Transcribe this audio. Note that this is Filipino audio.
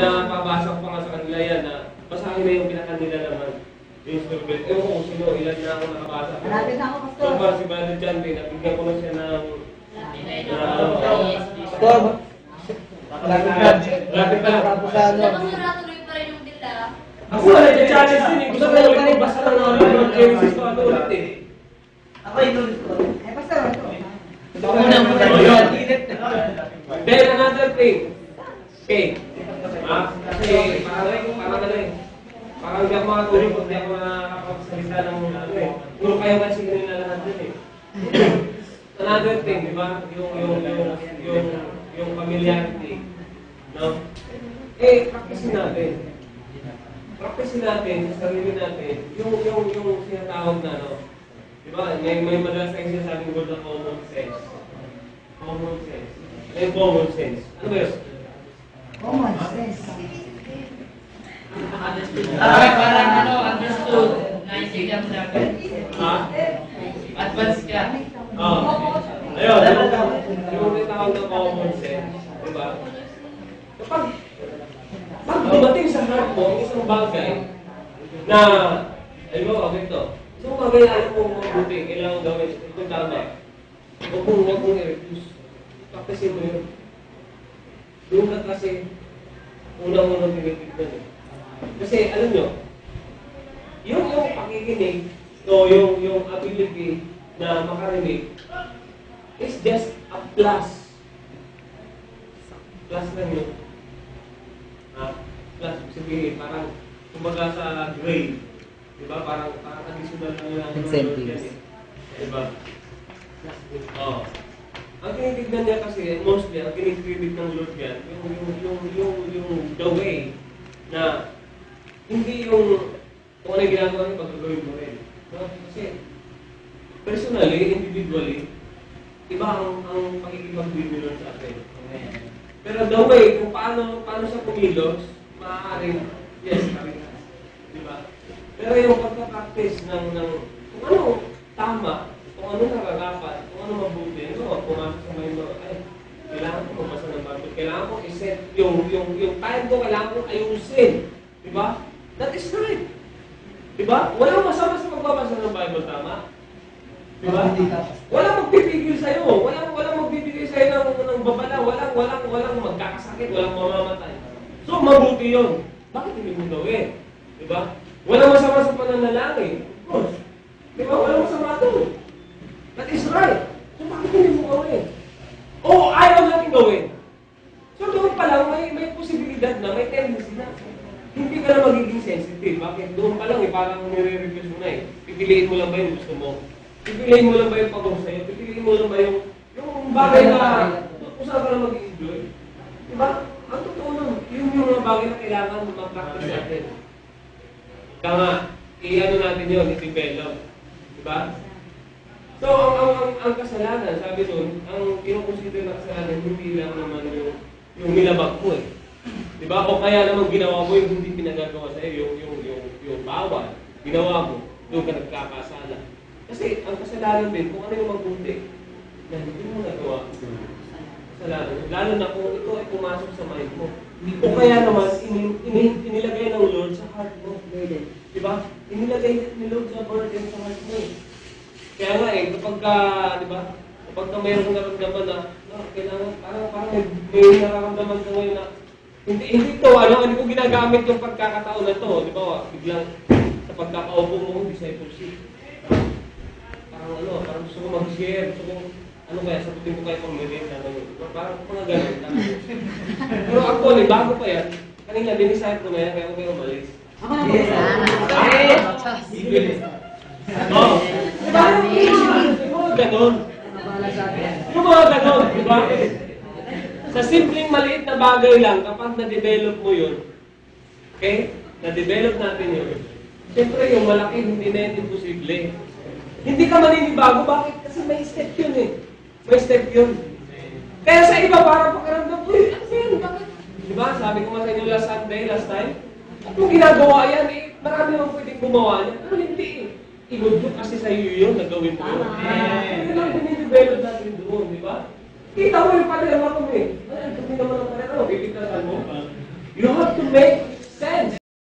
pinapabasa ko pa nga sa kanila yan na basahin na yung pinakanila naman. Yung survey. Ewan ko kung sino, ilan na ako nakabasa. Malapit na ako, Pastor. So far, si Brother John Bay, nabigyan ko na siya ng... Pastor, Lapit na. tapos sa ano. Tuloy pa rin yung dila. Ako wala yung challenge din eh. Gusto ko ulit magbasa ng mga Genesis to ano ulit eh. Ako inulit ko. Eh, Pastor, ito. Then another thing. Okay. Kasi parang ano eh. Parang hindi ako makatulog kung hindi ako nakakapagsalita ng ano eh. Puro kayo kasi kanila lahat din eh. Another thing, di ba? Yung familiarity. No? Eh, practicein natin. Practicein natin sa sarili natin yung sinatawag na no. Di ba? May madalas tayong sinasabing word na common sense. Common sense. Ano yung common sense? Ano ba yun? Common sense. Parang ano, understood. Naintindihan mo na agad. Ha? Advance ka. Oo. Ayun, yung tinatawag na common sense. Di ba? Kapag dumating sa heart mo, isang bagay na, ayun mo, ito. Isang bagay na alam mo mabuti, kailangan gawin. Ito tama. Huwag mong i-refuse. Practicein mo yun. Doon ka kasi unang-unang tinitignan eh. Kasi alam nyo, yung pakikinig, so yung ability na makarinig is just a plus. Plus lang yun. Plus, sabihin, parang kumbaga sa grade. Diba? Parang additional lang lang. Incentives. Diba? Oo. Ang tinitignan niya kasi, mostly, ang tinitignan ng Lord yan, yung the way na hindi yung kung ano yung ginagawa niya, pagkagawin mo rin. No? Kasi, personally, individually, iba ang pakikipag-deal ni Lord sa atin. Pero the way, kung paano siya kumilos, maaaring, yes, parehas. Diba? Pero yung pagka-practice ng kung ano tama, kung ano nakagapat, kung ano mabuti, ano, pumasok sa mind mo, ay, kailangan ko magbasa ng Bible, kailangan ko i-set yung time ko, kailangan ko ayusin. Diba? That is right. Diba? Walang masama sa pagbabasa ng Bible, tama? Diba? Walang magpipigil sa'yo. Walang magbibigay sa'yo ng babala. Walang magkakasakit. Walang mamamatay. So, mabuti yun. Bakit hindi mo gawin? Diba? Walang masama sa pananalangin. Of course. Diba? Walang masama doon. That is right. So, bakit hindi mo gawin? O, ayaw natin gawin. So, doon pa lang, may posibilidad na, may tendency na. Hindi ka na magiging sensitive. Bakit? Doon pa lang parang nire-request mo na eh. Pipiliin mo lang ba yung gusto mo? Pipiliin mo lang ba yung pag-uwi sa'yo? Pipiliin mo lang ba yung bagay na kung saan ka na mag-enjoy? Diba? Ang totoo nun, yung mga bagay na kailangan mag-practice natin. Kaya nga, i-ano natin yun, i-develop. Diba? So, ang kasalanan, sabi nun, ang kinukonsider na kasalanan, hindi lang naman yung nilabag mo eh. Diba? O kaya naman ginawa mo yung hindi pinagagawa sa'yo, yung bawal, ginawa mo, doon ka nagkakasala. Kasi ang kasalanan din, kung ano yung mabuti, na hindi mo nagawa, kasalanan. Lalo na kung ito ay pumasok sa mind mo. O kaya naman, inilagay ng Lord sa heart mo. Diba? Inilagay ni Lord sa burden sa heart mo. Kaya nga eh, diba? Kapag mayroon kang naramdaman na, kailangan, parang may nararamdaman ka ngayon na, hindi ko ginagamit yung pagkakataon na to, di ba? Biglang sa pagkakaupo mo, discipleship. Parang gusto ko mag-share, gusto ko, sagutin ko kayo pang merienda. Parang mga ganun. Pero actually, bago pa yan, kanina, dinisayat ko na yan, kaya ko kayo umalis. Ako na po. Oo. Diba? Yung mga ganun. Yung mga ganun, di ba? Sa simpleng maliit na bagay lang, kapag na-develop mo yun, okay? Na-develop natin yun. Siyempre, yung malaki, hindi na yun imposible. Hindi ka maninibago. Bakit? Kasi may step yun eh. May step yun. Kaya sa iba, parang pakiramdam, uy, ano yun? Bakit? Diba? Sabi ko nga sa inyo last time, at kung ginagawa yan, eh, marami naman pwedeng gumawa niya. Pero hindi eh. Igod kasi sa iyo yun, nagawin mo yun. Hindi lang dinidevelop natin doon, di ba? Kita mo yung palerma mo eh. Ay, kami naman ang palerma, bibigatan mo. You have to may